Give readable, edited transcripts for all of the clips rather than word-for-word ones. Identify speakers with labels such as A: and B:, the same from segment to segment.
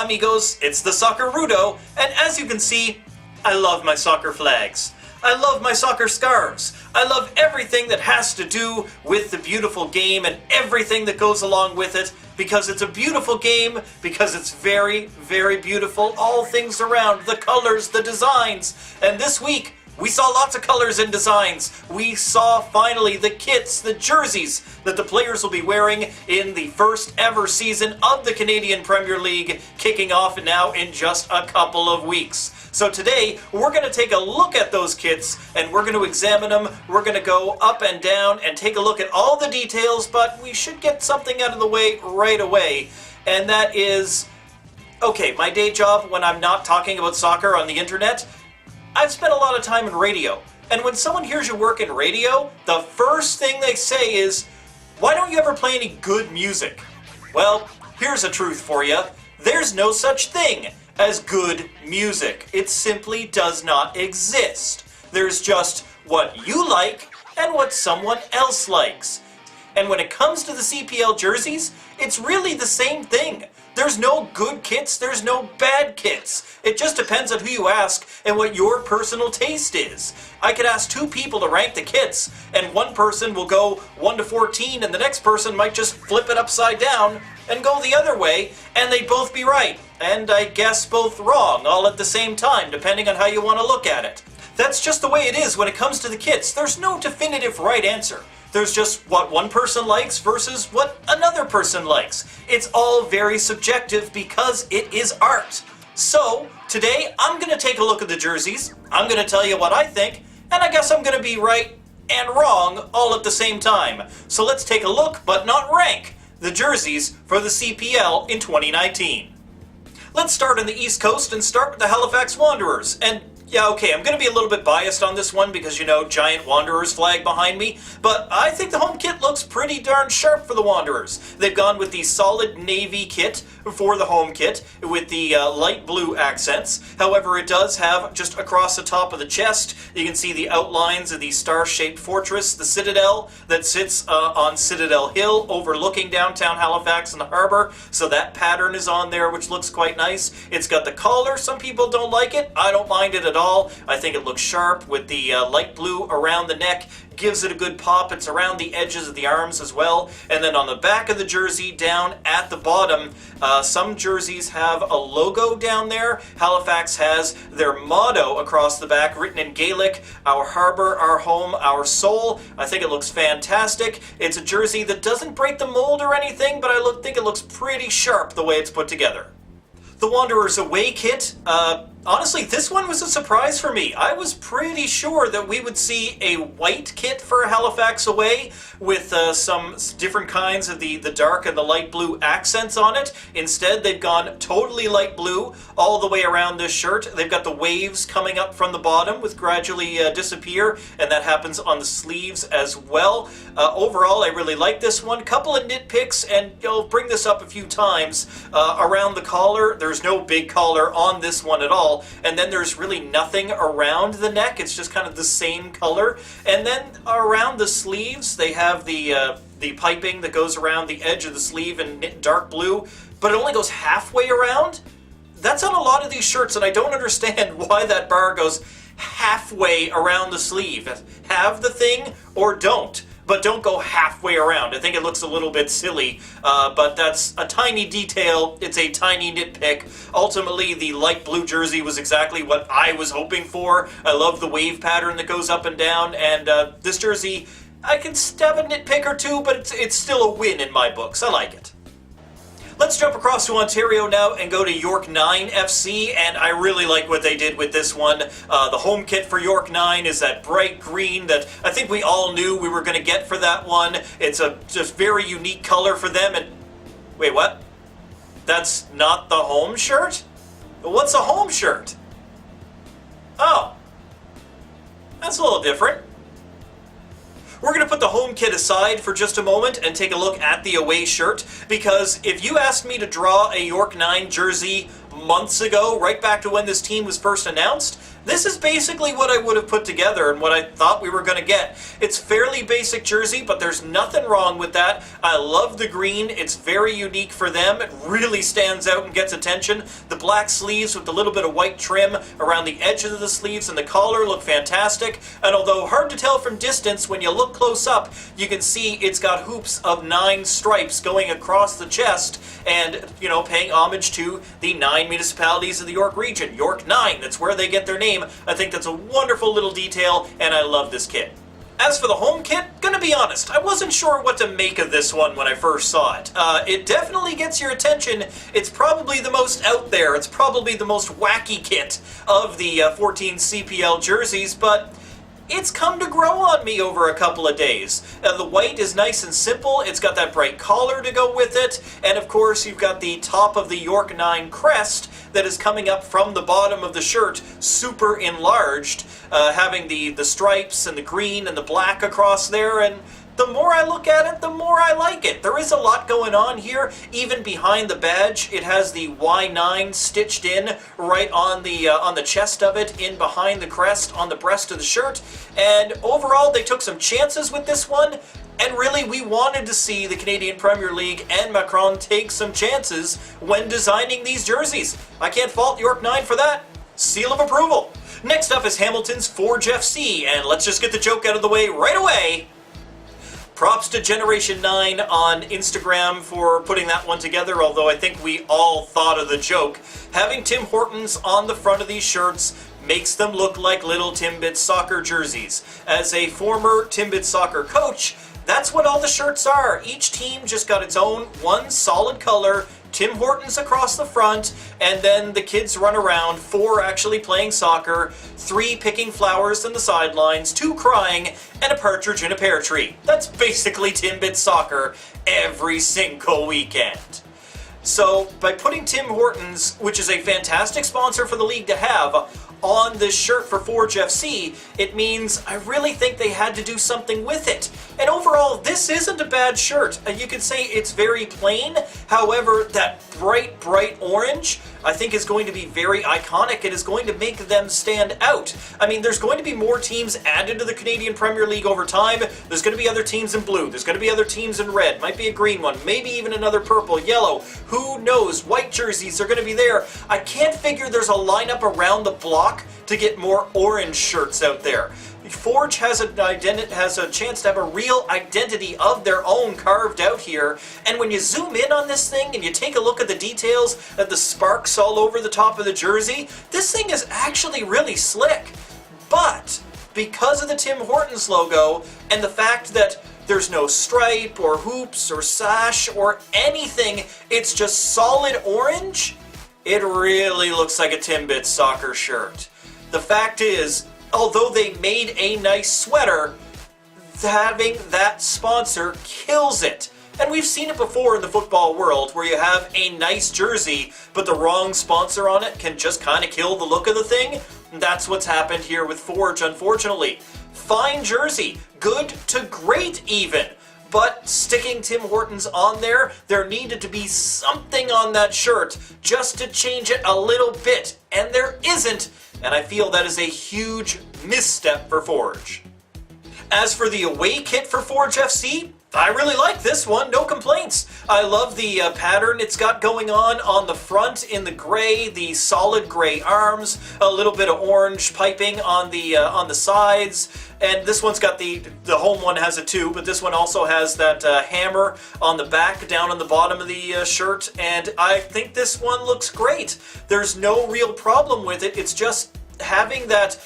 A: amigos, it's the Soccer Rudo, and as you can see, I love my soccer flags. I love my soccer scarves. I love everything that has to do with the beautiful game and everything that goes along with it, because it's a beautiful game, because it's very, very beautiful. All things around, the colors, the designs. And this week, we saw lots of colors and designs. We saw finally the kits, the jerseys that the players will be wearing in the first ever season of the Canadian Premier League, kicking off now in just a couple of weeks. So today, we're going to take a look at those kits, and we're going to examine them. We're going to go up and down and take a look at all the details, but we should get something out of the way right away, and that is, okay, my day job when I'm not talking about soccer on the internet, I've spent a lot of time in radio, and when someone hears you work in radio, the first thing they say is, why don't you ever play any good music? Well, here's a truth for you. There's no such thing as good music. It simply does not exist. There's just what you like and what someone else likes. And when it comes to the CPL jerseys, it's really the same thing. There's no good kits, there's no bad kits. It just depends on who you ask and what your personal taste is. I could ask two people to rank the kits, and one person will go 1 to 14, and the next person might just flip it upside down and go the other way, and they'd both be right. And I guess both wrong, all at the same time, depending on how you want to look at it. That's just the way it is when it comes to the kits. There's no definitive right answer. There's just what one person likes versus what another person likes. It's all very subjective because it is art. So, today I'm going to take a look at the jerseys, I'm going to tell you what I think, and I guess I'm going to be right and wrong all at the same time. So let's take a look, but not rank, the jerseys for the CPL in 2019. Let's start on the East Coast and start with the Halifax Wanderers. And yeah, okay, I'm going to be a little bit biased on this one because, you know, giant Wanderers flag behind me, but I think the home kit looks pretty darn sharp for the Wanderers. They've gone with the solid navy kit for the home kit with the light blue accents. However, it does have, just across the top of the chest, you can see the outlines of the star-shaped fortress, the Citadel, that sits on Citadel Hill overlooking downtown Halifax and the harbor. So that pattern is on there, which looks quite nice. It's got the collar. Some people don't like it. I don't mind it at all. I think it looks sharp with the light blue around the neck. Gives it a good pop. It's around the edges of the arms as well. And then on the back of the jersey, down at the bottom, some jerseys have a logo down there. Halifax has their motto across the back, written in Gaelic, our harbor, our home, our soul. I think it looks fantastic. It's a jersey that doesn't break the mold or anything, but I think it looks pretty sharp the way it's put together. The Wanderers away kit, honestly, this one was a surprise for me. I was pretty sure that we would see a white kit for Halifax away with some different kinds of the dark and the light blue accents on it. Instead, they've gone totally light blue all the way around this shirt. They've got the waves coming up from the bottom with gradually disappear, and that happens on the sleeves as well. Overall, I really like this one. Couple of nitpicks, and you'll bring this up a few times. Around the collar, there's no big collar on this one at all. And then there's really nothing around the neck. It's just kind of the same color. And then around the sleeves, they have the piping that goes around the edge of the sleeve in dark blue, but it only goes halfway around. That's on a lot of these shirts, and I don't understand why that bar goes halfway around the sleeve. Have the thing or don't. But don't go halfway around. I think it looks a little bit silly, but that's a tiny detail. It's a tiny nitpick. Ultimately, the light blue jersey was exactly what I was hoping for. I love the wave pattern that goes up and down, and this jersey, I can stab a nitpick or two, but it's still a win in my books. I like it. Let's jump across to Ontario now and go to York 9 FC, and I really like what they did with this one. The home kit for York 9 is that bright green that I think we all knew we were going to get for that one. It's a just very unique color for them, and wait, what? That's not the home shirt? What's a home shirt? Oh, that's a little different. We're going to put the home kit aside for just a moment and take a look at the away shirt, because if you asked me to draw a York 9 jersey months ago, right back to when this team was first announced, this is basically what I would have put together and what I thought we were going to get. It's fairly basic jersey, but there's nothing wrong with that. I love the green. It's very unique for them. It really stands out and gets attention. The black sleeves with a little bit of white trim around the edges of the sleeves and the collar look fantastic. And although hard to tell from distance, when you look close up, you can see it's got hoops of 9 stripes going across the chest and, paying homage to the 9 municipalities of the York region. York 9, that's where they get their name. I think that's a wonderful little detail, and I love this kit. As for the home kit, gonna be honest, I wasn't sure what to make of this one when I first saw it. It definitely gets your attention. It's probably the most out there. It's probably the most wacky kit of the 14 CPL jerseys, but it's come to grow on me over a couple of days. The white is nice and simple. It's got that bright collar to go with it. And of course, you've got the top of the York 9 crest that is coming up from the bottom of the shirt, super enlarged, having the stripes and the green and the black across there. And the more I look at it, the more I like it. There is a lot going on here. Even behind the badge, it has the Y9 stitched in right on the chest of it, in behind the crest, on the breast of the shirt. And overall, they took some chances with this one. And really, we wanted to see the Canadian Premier League and Macron take some chances when designing these jerseys. I can't fault York 9 for that. Seal of approval. Next up is Hamilton's Forge FC, and let's just get the joke out of the way right away. Props to Generation 9 on Instagram for putting that one together, although I think we all thought of the joke. Having Tim Hortons on the front of these shirts makes them look like little Timbit soccer jerseys. As a former Timbit soccer coach, that's what all the shirts are. Each team just got its own one solid color, Tim Hortons across the front, and then the kids run around, 4 actually playing soccer, 3 picking flowers on the sidelines, 2 crying, and a partridge in a pear tree. That's basically Timbit soccer every single weekend. So, by putting Tim Hortons, which is a fantastic sponsor for the league to have, on this shirt for Forge FC, it means I really think they had to do something with it. And overall, this isn't a bad shirt. You could say it's very plain. However, that bright, bright orange, I think is going to be very iconic and is going to make them stand out. I mean, there's going to be more teams added to the Canadian Premier League over time. There's going to be other teams in blue. There's going to be other teams in red. Might be a green one. Maybe even another purple, yellow. Who knows? White jerseys are going to be there. I can't figure there's a lineup around the block to get more orange shirts out there. Forge has a chance to have a real identity of their own carved out here, and when you zoom in on this thing and you take a look at the details of the sparks all over the top of the jersey, this thing is actually really slick. But because of the Tim Hortons logo and the fact that there's no stripe or hoops or sash or anything, it's just solid orange, it really looks like a Timbit soccer shirt. The fact is, although they made a nice sweater, having that sponsor kills it. And we've seen it before in the football world, where you have a nice jersey, but the wrong sponsor on it can just kind of kill the look of the thing. And that's what's happened here with Forge, unfortunately. Fine jersey, good to great even. But sticking Tim Hortons on there needed to be something on that shirt just to change it a little bit. And there isn't. And I feel that is a huge misstep for Forge. As for the away kit for Forge FC, I really like this one, no complaints. I love the pattern it's got going on the front in the gray, the solid gray arms, a little bit of orange piping on the sides, and this one's got the home one has it too, but this one also has that hammer on the back down on the bottom of the shirt, and I think this one looks great. There's no real problem with it. It's just having that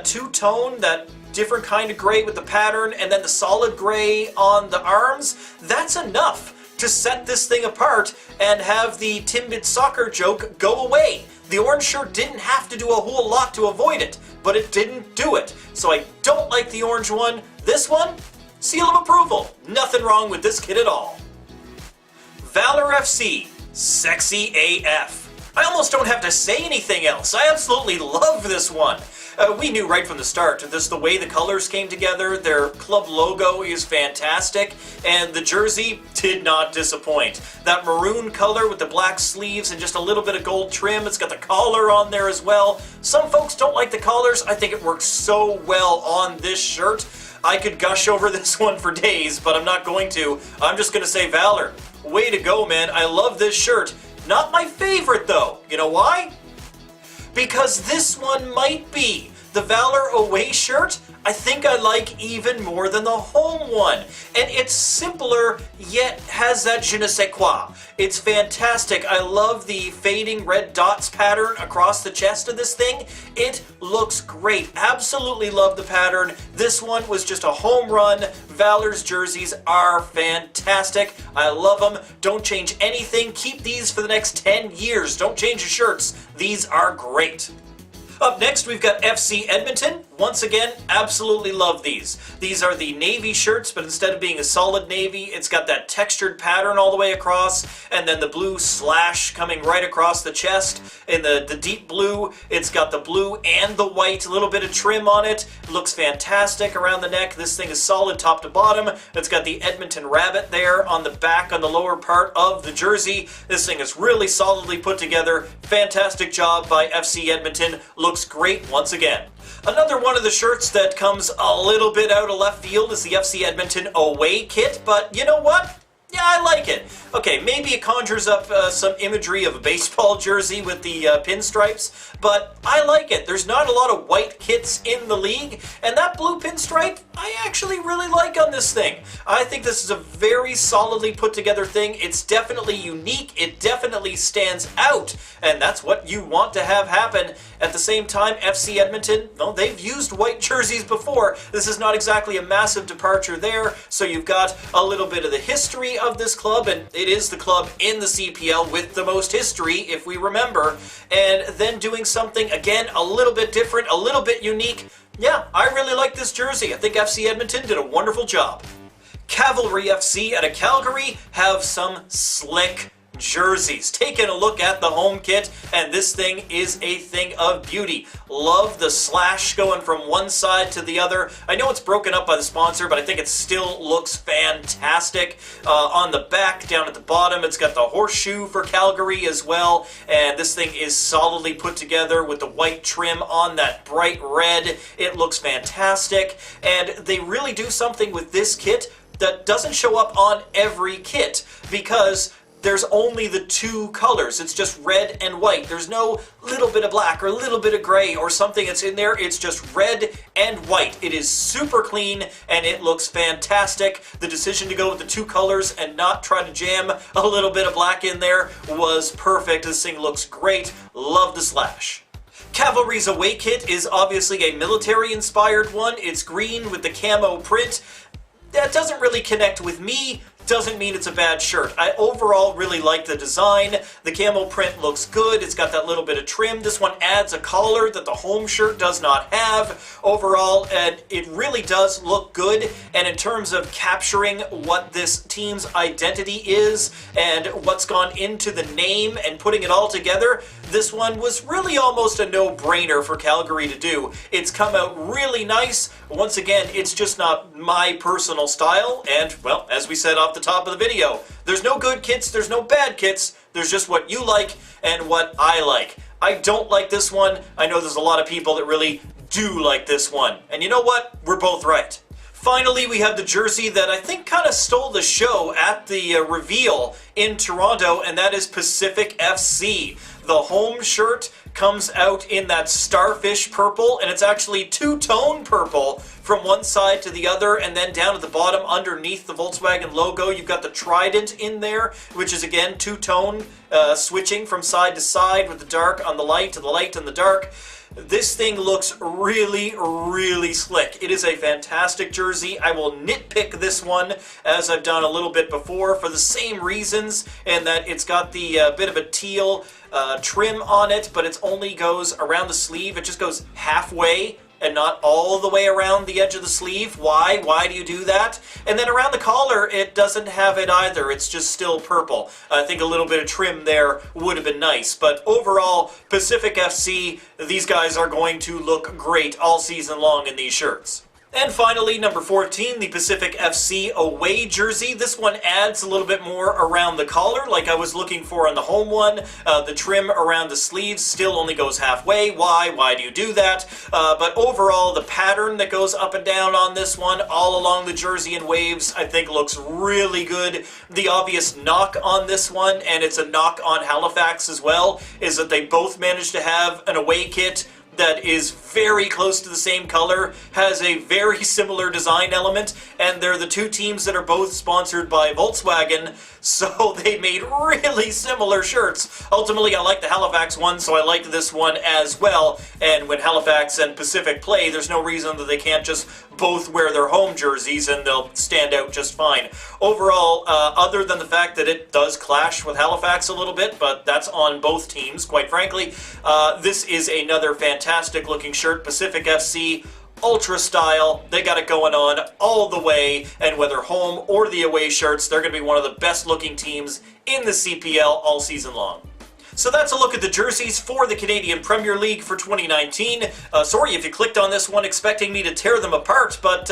A: two-tone, that different kind of gray with the pattern, and then the solid gray on the arms, that's enough to set this thing apart and have the Timbit soccer joke go away. The orange shirt didn't have to do a whole lot to avoid it, but it didn't do it. So I don't like the orange one. This one, seal of approval. Nothing wrong with this kit at all. Valor FC, sexy AF. I almost don't have to say anything else. I absolutely love this one. We knew right from the start, the way the colors came together, their club logo is fantastic, and the jersey did not disappoint. That maroon color with the black sleeves and just a little bit of gold trim, it's got the collar on there as well. Some folks don't like the collars. I think it works so well on this shirt. I could gush over this one for days, but I'm not going to. I'm just going to say, Valor, way to go, man. I love this shirt. Not my favorite, though. You know why? Because this one might be. The Valor away shirt, I think I like even more than the home one. And it's simpler, yet has that je ne sais quoi. It's fantastic. I love the fading red dots pattern across the chest of this thing. It looks great. Absolutely love the pattern. This one was just a home run. Valor's jerseys are fantastic. I love them. Don't change anything. Keep these for the next 10 years. Don't change your shirts. These are great. Up next, we've got FC Edmonton. Once again, absolutely love these. These are the navy shirts, but instead of being a solid navy, it's got that textured pattern all the way across, and then the blue slash coming right across the chest. In the deep blue, it's got the blue and the white, a little bit of trim on it. It looks fantastic around the neck. This thing is solid top to bottom. It's got the Edmonton rabbit there on the back, on the lower part of the jersey. This thing is really solidly put together. Fantastic job by FC Edmonton. Looks great once again. Another one of the shirts that comes a little bit out of left field is the FC Edmonton away kit, but you know what? Yeah, I like it. Okay, maybe it conjures up some imagery of a baseball jersey with the pinstripes, but I like it. There's not a lot of white kits in the league, and that blue pinstripe, I actually really like on this thing. I think this is a very solidly put together thing. It's definitely unique. It definitely stands out, and that's what you want to have happen. At the same time, FC Edmonton, no, they've used white jerseys before. This is not exactly a massive departure there, so you've got a little bit of the history of this club, and it is the club in the CPL with the most history, if we remember, and then doing something, again, a little bit different, a little bit unique. Yeah, I really like this jersey. I think FC Edmonton did a wonderful job. Cavalry FC out of Calgary have some slick jerseys. Taking a look at the home kit, and this thing is a thing of beauty. Love the slash going from one side to the other. I know it's broken up by the sponsor, but I think it still looks fantastic. On the back, down at the bottom, it's got the horseshoe for Calgary as well, and this thing is solidly put together with the white trim on that bright red. It looks fantastic, and they really do something with this kit that doesn't show up on every kit, because there's only the two colors. It's just red and white. There's no little bit of black or a little bit of gray or something that's in there. It's just red and white. It is super clean and it looks fantastic. The decision to go with the two colors and not try to jam a little bit of black in there was perfect. This thing looks great. Love the slash. Cavalry's away kit is obviously a military-inspired one. It's green with the camo print. That doesn't really connect with me. Doesn't mean it's a bad shirt. I overall really like the design. The camo print looks good. It's got that little bit of trim. This one adds a collar that the home shirt does not have. Overall, and it really does look good. And in terms of capturing what this team's identity is and what's gone into the name and putting it all together, this one was really almost a no-brainer for Calgary to do. It's come out really nice. Once again, it's just not my personal style. And, well, as we said off the top of the video, there's no good kits, there's no bad kits, there's just what you like and what I like. I don't like this one. I know there's a lot of people that really do like this one. And you know what? We're both right. Finally, we have the jersey that I think kind of stole the show at the reveal in Toronto, and that is Pacific FC. The home shirt comes out in that starfish purple, and it's actually two-tone purple from one side to the other, and then down at the bottom underneath the Volkswagen logo, you've got the trident in there, which is again two-tone, switching from side to side with the dark on the light and the light on the dark. This thing looks really, really slick. It is a fantastic jersey. I will nitpick this one, as I've done a little bit before, for the same reasons, in that it's got the bit of a teal trim on it, but it only goes around the sleeve. It just goes halfway, and not all the way around the edge of the sleeve. Why? Why do you do that? And then around the collar, it doesn't have it either. It's just still purple. I think a little bit of trim there would have been nice. But overall, Pacific FC, these guys are going to look great all season long in these shirts. And finally, number 14, the Pacific FC away jersey. This one adds a little bit more around the collar, like I was looking for on the home one. The trim around the sleeves still only goes halfway. Why? Why do you do that? But overall, the pattern that goes up and down on this one, all along the jersey in waves, I think looks really good. The obvious knock on this one, and it's a knock on Halifax as well, is that they both managed to have an away kit that is very close to the same color, has a very similar design element, and they're the two teams that are both sponsored by Volkswagen, so they made really similar shirts. Ultimately, I like the Halifax one, so I like this one as well, and when Halifax and Pacific play, there's no reason that they can't just both wear their home jerseys and they'll stand out just fine. Overall, other than the fact that it does clash with Halifax a little bit, but that's on both teams, quite frankly, this is another fantastic looking shirt. Pacific FC, ultra style, they got it going on all the way, and whether home or the away shirts, they're going to be one of the best looking teams in the CPL all season long. So that's a look at the jerseys for the Canadian Premier League for 2019. Sorry if you clicked on this one expecting me to tear them apart, but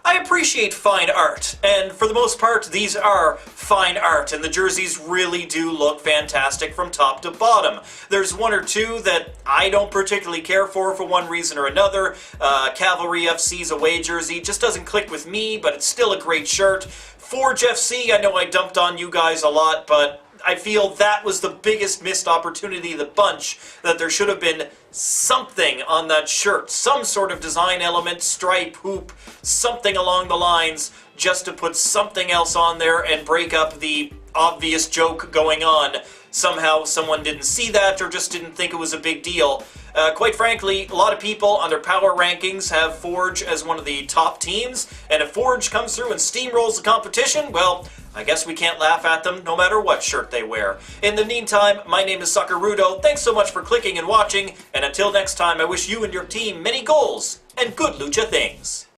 A: I appreciate fine art, and for the most part, these are fine art, and the jerseys really do look fantastic from top to bottom. There's one or two that I don't particularly care for one reason or another. Cavalry FC's away jersey just doesn't click with me, but it's still a great shirt. Forge FC, I know I dumped on you guys a lot, but I feel that was the biggest missed opportunity of the bunch, that there should have been something on that shirt, some sort of design element, stripe, hoop, something along the lines, just to put something else on there and break up the obvious joke going on. Somehow someone didn't see that or just didn't think it was a big deal. Quite frankly, a lot of people on their power rankings have Forge as one of the top teams, and if Forge comes through and steamrolls the competition, well, I guess we can't laugh at them no matter what shirt they wear. In the meantime, my name is Rudo. Thanks so much for clicking and watching, and until next time, I wish you and your team many goals and good lucha things.